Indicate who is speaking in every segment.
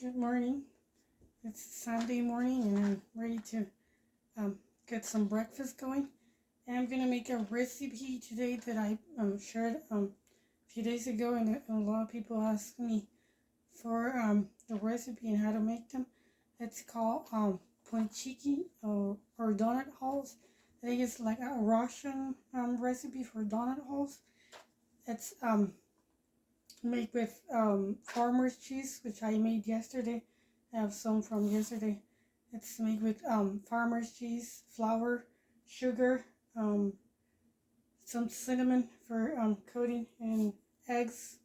Speaker 1: Good morning. It's Sunday morning and I'm ready to get some breakfast going. And I'm gonna make a recipe today that I shared a few days ago, and a lot of people asked me for the recipe and how to make them. It's called Ponchiki or donut holes. I think it's like a Russian recipe for donut holes. It's made with farmer's cheese, which I made yesterday. I have some from yesterday. It's made with farmer's cheese, flour, sugar, some cinnamon for coating, and eggs.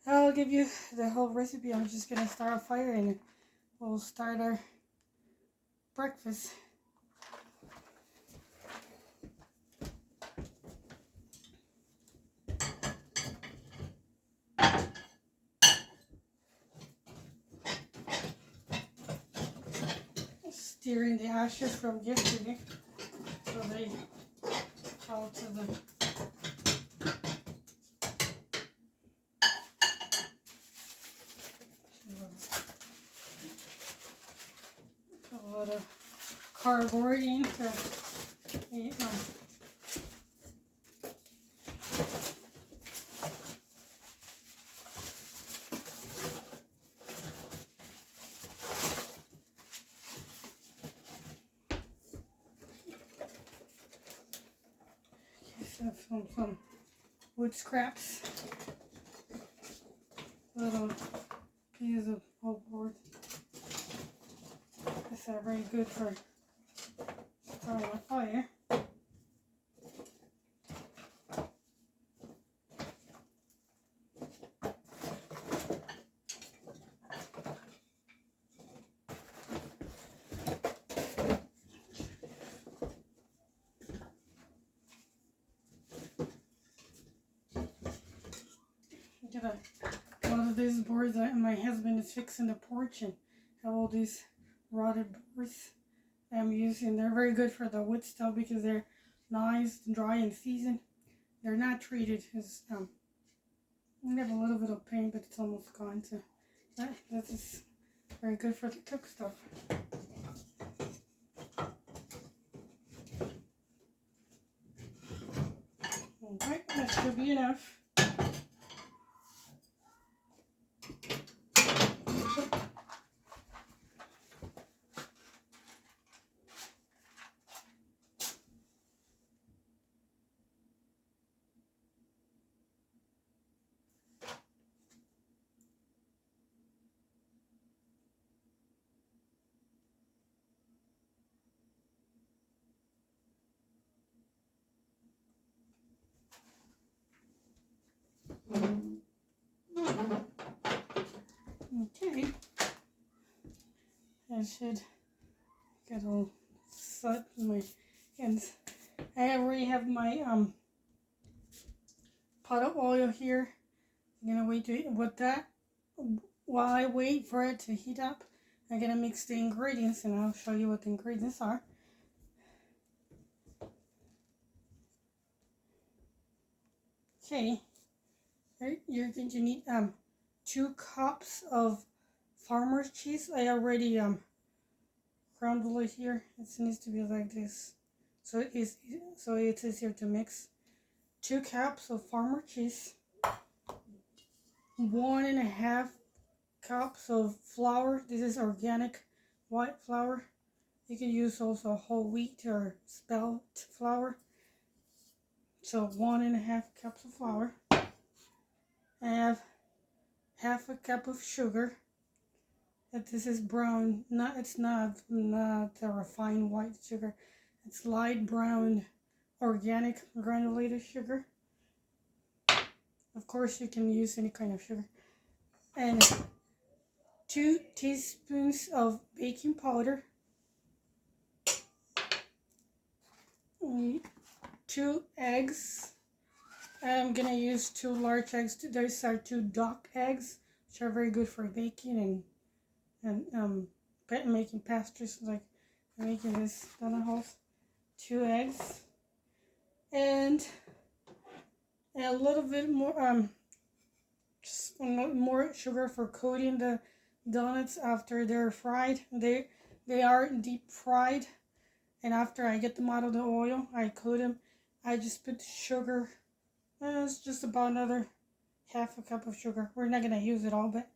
Speaker 1: I'll give you the whole recipe. I'm just gonna start a fire and we'll start our breakfast. Stirring the ashes from yesterday so they fall to the a lot of cardboard in to some wood scraps, little pieces of old board. These are very good for starting a fire. A lot of these boards that my husband is fixing the porch and have all these rotted boards I'm using. They're very good for the wood stove because they're nice, dry, and seasoned. They're not treated. It's, they have a little bit of paint, but it's almost gone. So this is very good for the cook stuff. Okay, that should be enough. Okay, I should get all set in my hands. I already have my pot of oil here. I'm gonna wait to with that. While I wait for it to heat up, I'm gonna mix the ingredients, and I'll show you what the ingredients are. Okay, you're going to need 2 cups of farmer's cheese. I already crumbled it here. It needs to be like this, so it's easier to mix. 2 cups of farmer cheese, 1.5 cups of flour. This is organic white flour. You can use also whole wheat or spelt flour. So 1.5 cups of flour. I have half a cup of sugar. This is brown. It's not a refined white sugar. It's light brown, organic granulated sugar. Of course, you can use any kind of sugar. And 2 teaspoons of baking powder. 2 eggs. I'm gonna use 2 large eggs. Those are 2 duck eggs, which are very good for baking and making pastries, like making this donut holes. 2 eggs and a little bit more just more sugar for coating the donuts after they're fried. They are deep fried, and after I get them out of the oil, I coat them. I just put sugar. It's just about another half a cup of sugar. We're not gonna use it all, but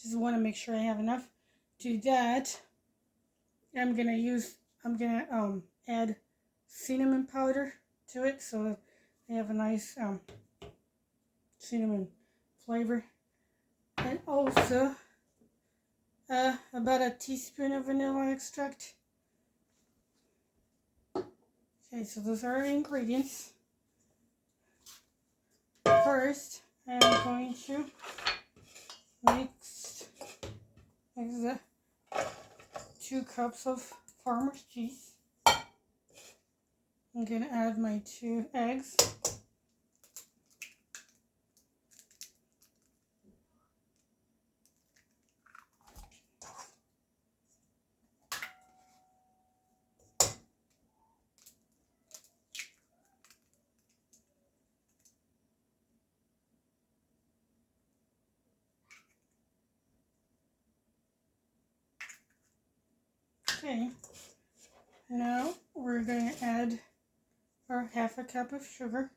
Speaker 1: just want to make sure I have enough. To that, I'm gonna use. I'm gonna add cinnamon powder to it, so I have a nice cinnamon flavor, and also about a teaspoon of vanilla extract. Okay, so those are our ingredients. First, I'm going to mix the 2 cups of farmer's cheese. I'm going to add my 2 eggs. Okay, now we're going to add our half a cup of sugar.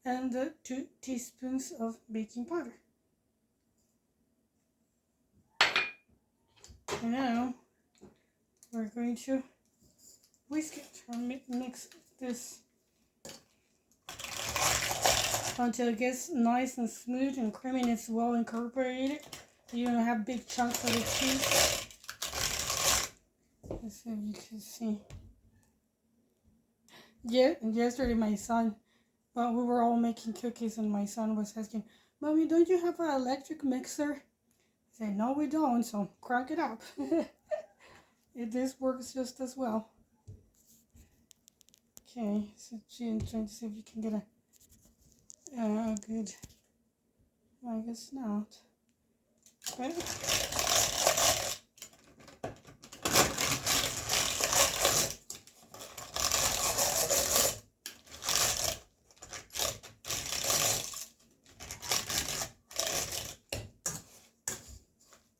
Speaker 1: And the 2 teaspoons of baking powder. And now we're going to whisk it or mix this until it gets nice and smooth and creamy and it's well incorporated. You don't have big chunks of the cheese. Let's see if you can see. Yeah, yesterday my son, well, we were all making cookies and my son was asking, "Mommy, don't you have an electric mixer?" I said, "No, we don't, so crank it up." This works just as well. Okay, so trying to see if you can get a good, I guess not. Okay.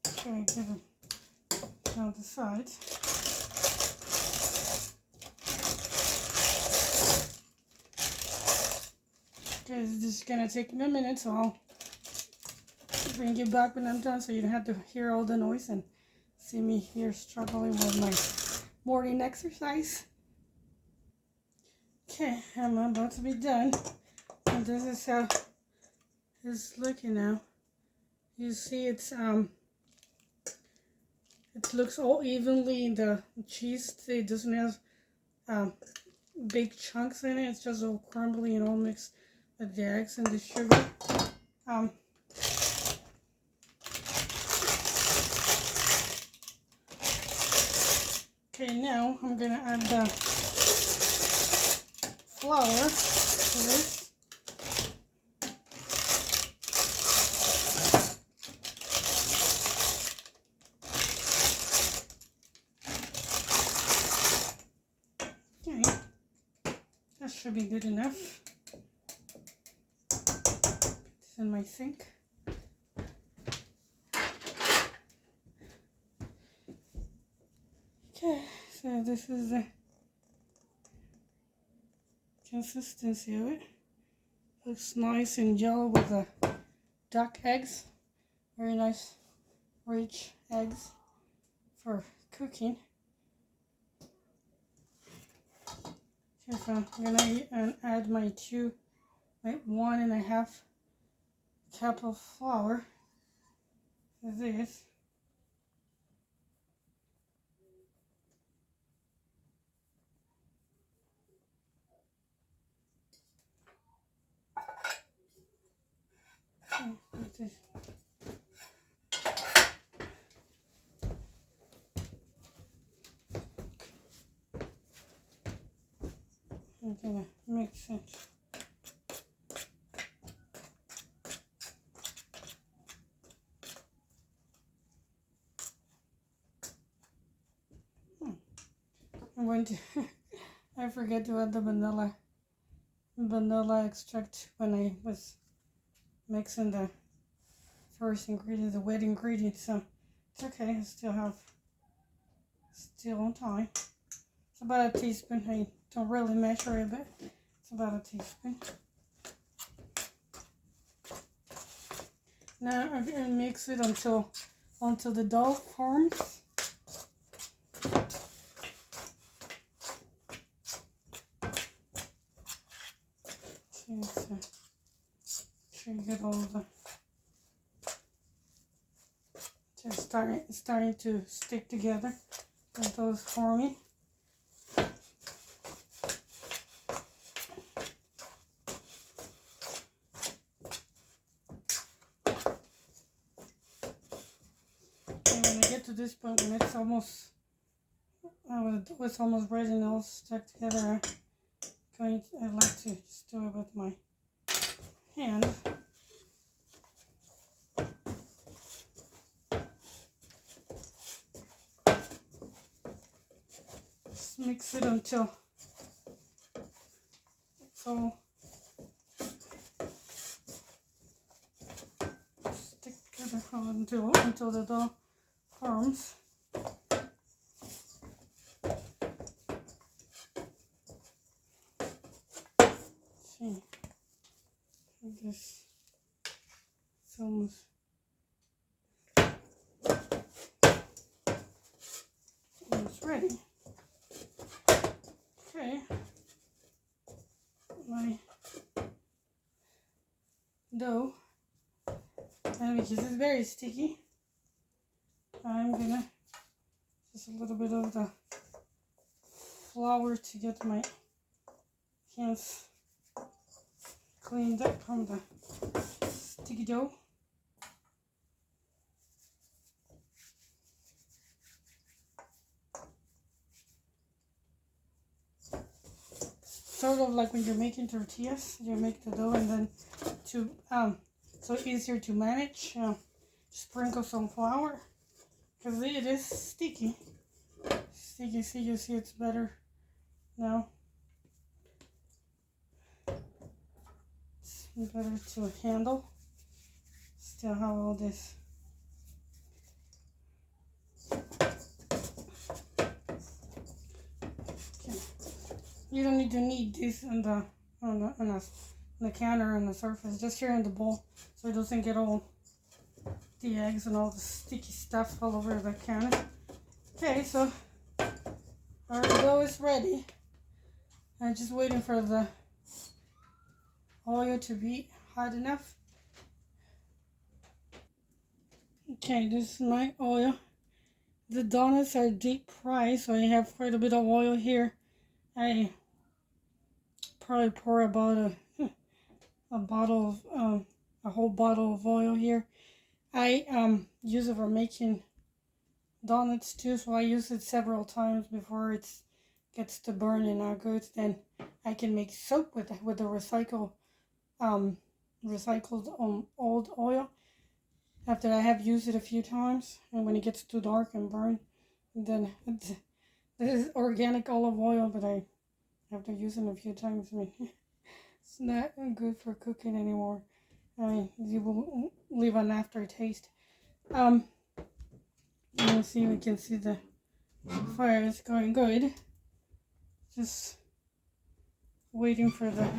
Speaker 1: Okay, get it on the sides. Okay, this is gonna take me a minute, so I'll bring you back when I'm done so you don't have to hear all the noise and see me here struggling with my morning exercise. Okay, I'm about to be done. And this is how it's looking now. You see it looks all evenly in the cheese. It doesn't have big chunks in it. It's just all crumbly and all mixed with the eggs and the sugar. Okay, now I'm gonna add the flour to this. Okay, that should be good enough. Put this in my sink. Okay, so this is the consistency of it. Looks nice and yellow with the duck eggs. Very nice, rich eggs for cooking. Okay, so I'm gonna add my 1.5 cup of flour to this. Put this. I'm gonna mix it. I forget to add the vanilla vanilla extract when I was mixing the first ingredient, the wet ingredient. So it's okay. I still on time. It's about a teaspoon. I don't really measure it, but it's about a teaspoon. Now I'm gonna mix it until the dough forms. So sure you get all the just starting to stick together. The dough's forming. And when I get to this point, when it's almost ready and all stuck together, I like to just do it with my hand. Just mix it until it's all stick together until the dough forms. See, this it's almost ready. Okay, my dough, and because it's very sticky, I'm gonna just a little bit of the flour to get my hands cleaned up from the sticky dough. Sort of like when you're making tortillas, you make the dough and then to so easier to manage. Sprinkle some flour because it is sticky. You see it's better now. It's better to handle. Still have all this. Okay. You don't need to knead this on the counter on the surface. Just here in the bowl, so it doesn't get all the eggs and all the sticky stuff all over the counter. Okay, so our dough is ready. I'm just waiting for the oil to be hot enough. Okay, this is my oil. The donuts are deep fried, so I have quite a bit of oil here. I probably pour about a bottle of a whole bottle of oil here. I use it for making donuts too, so I use it several times before it gets to burn and not good. Then I can make soap with the recycled old oil. After I have used it a few times, and when it gets too dark and burn, then this is organic olive oil, but I after using it a few times, I mean, it's not good for cooking anymore. I mean, you will leave an aftertaste. You see, we can see the fire is going good. Just waiting for the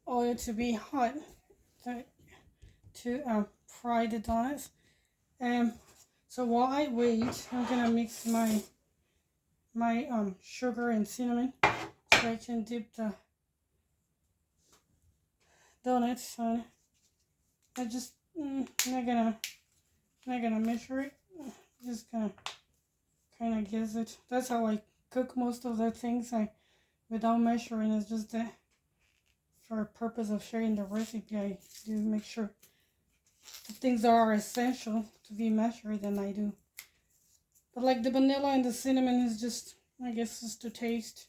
Speaker 1: oil to be hot to fry the donuts. So while I wait, I'm gonna mix my sugar and cinnamon so I can dip the donuts on. I just not gonna measure it. Just gonna kind of guess it. That's how I cook most of the things. Without measuring. It's just that for purpose of sharing the recipe, I do make sure the things that are essential to be measured, and I do. But like the vanilla and the cinnamon is just, I guess, just to taste.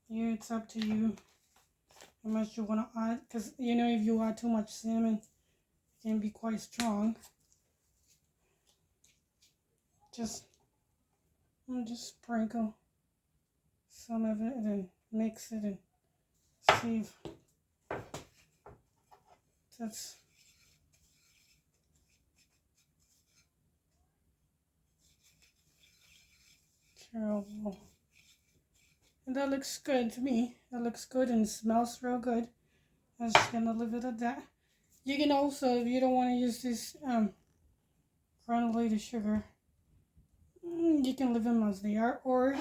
Speaker 1: Yeah, it's up to you how much you want to add, because you know, if you add too much cinnamon, it can be quite strong. Just sprinkle some of it and mix it and see if that's terrible. And that looks good to me. That looks good and smells real good. I'm just gonna leave it at that. You can also, if you don't want to use this granulated sugar, you can leave them as they are, or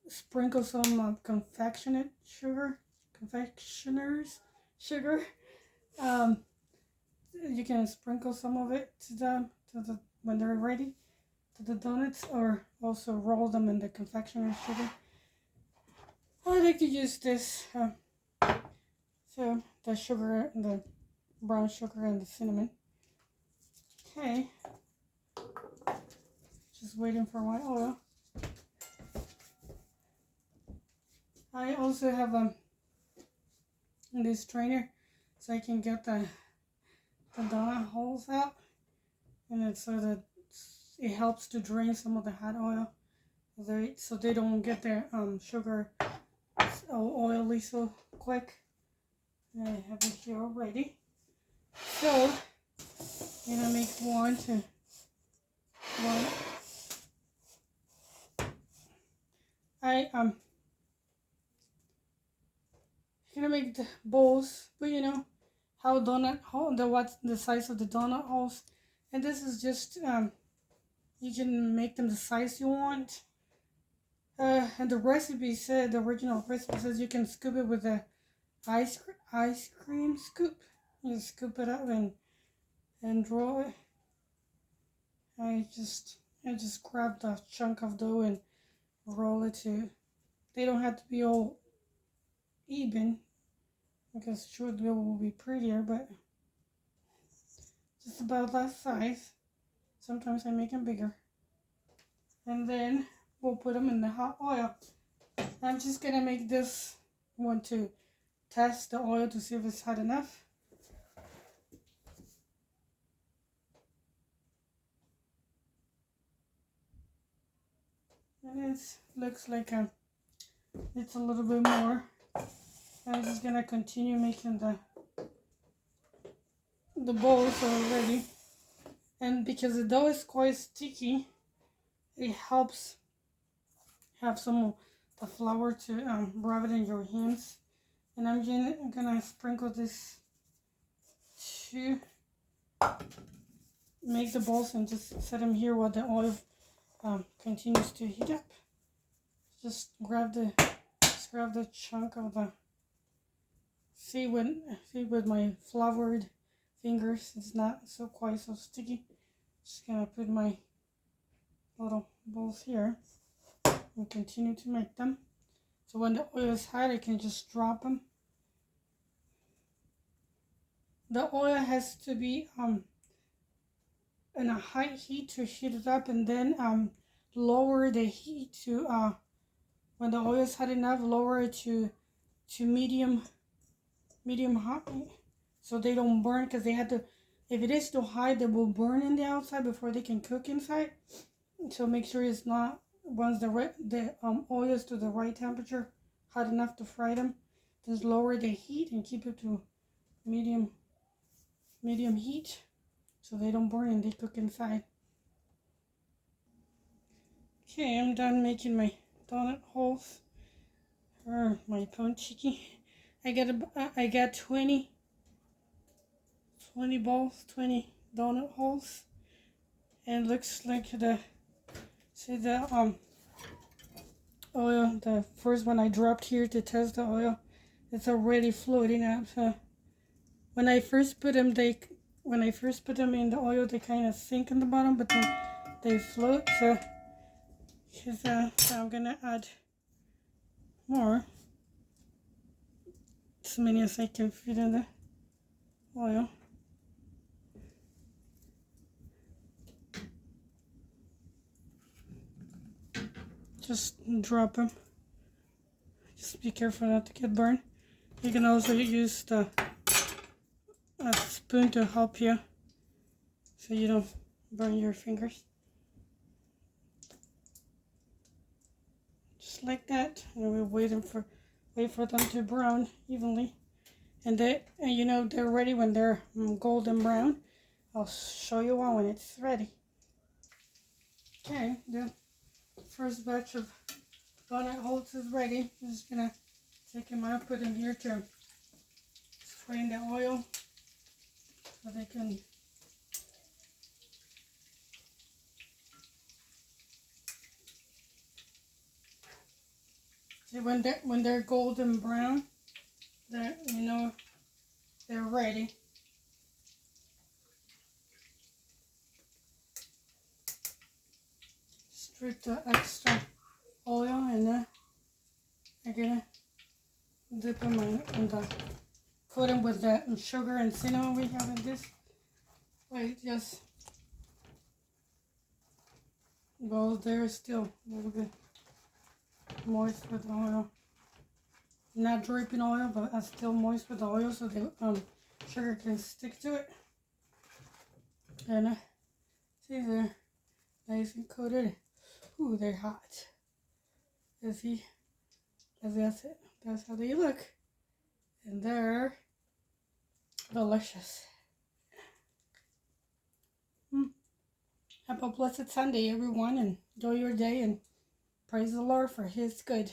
Speaker 1: sprinkle some confectionate sugar, confectioner's sugar. Um, you can sprinkle some of it to the when they're ready to the donuts, or also roll them in the confectioner's sugar. I like to use this. So the sugar, the brown sugar, and the cinnamon. Okay, just waiting for my oil. I also have this strainer, so I can get the donut holes out, and it's so that it helps to drain some of the hot oil, so they don't get their sugar oily so quick. And I have it here already. So I'm gonna make one. Gonna make the bowls, but you know how donut hole, what's the size of the donut holes, and this is just you can make them the size you want. And the recipe said, the original recipe says you can scoop it with a ice cream scoop. You scoop it up and draw it. I just grab the chunk of dough and roll it to. They don't have to be all even, because sure the dough will be prettier, but just about that size. Sometimes I make them bigger. And then we'll put them in the hot oil. I'm just gonna make this one to test the oil to see if it's hot enough. And it looks like it's a little bit more. I'm just gonna continue making the bowls already. And because the dough is quite sticky, it helps have some of the flour to rub it in your hands. And I'm gonna sprinkle this to make the balls and just set them here while the oil continues to heat up. Just grab the chunk of the. See with my floured fingers, it's not quite so sticky. Just gonna put my little balls here and continue to make them. So when the oil is hot, I can just drop them. The oil has to be in a high heat to heat it up, and then lower the heat to when the oil is hot enough, lower it to medium hot, so they don't burn, because they have to. If it is too high, they will burn in the outside before they can cook inside. So make sure it's not, once the oil is to the right temperature, hot enough to fry them, just lower the heat and keep it to medium heat, so they don't burn and they cook inside. Okay, I'm done making my donut holes, or my ponchiki. I got 20 balls, 20 donut holes, and looks like the oil, the first one I dropped here to test the oil, it's already floating up. So when I first put them in the oil, they kind of sink in the bottom, but then they float. So I'm gonna add more, as many as I can fit in the oil. Just drop them. Just be careful not to get burned. You can also use a spoon to help you, so you don't burn your fingers. Just like that. And we're waiting for Wait for them to brown evenly. And you know they're ready when they're golden brown. I'll show you one when it's ready. Okay, the first batch of donut holes is ready. I'm just gonna take them out, put them here to strain the oil so they can. See, when they're golden brown, they're ready. Strip the extra oil and then I'm gonna dip them in the coat them with the sugar and cinnamon we have in this. Wait, just well, they're still a little bit moist with oil. Not dripping oil, but still moist with oil, so the sugar can stick to it. And see, they're nice and coated. Ooh, they're hot. You see, that's it. That's how they look, and they're delicious. Have a blessed Sunday, everyone, and enjoy your day, and praise the Lord for His good.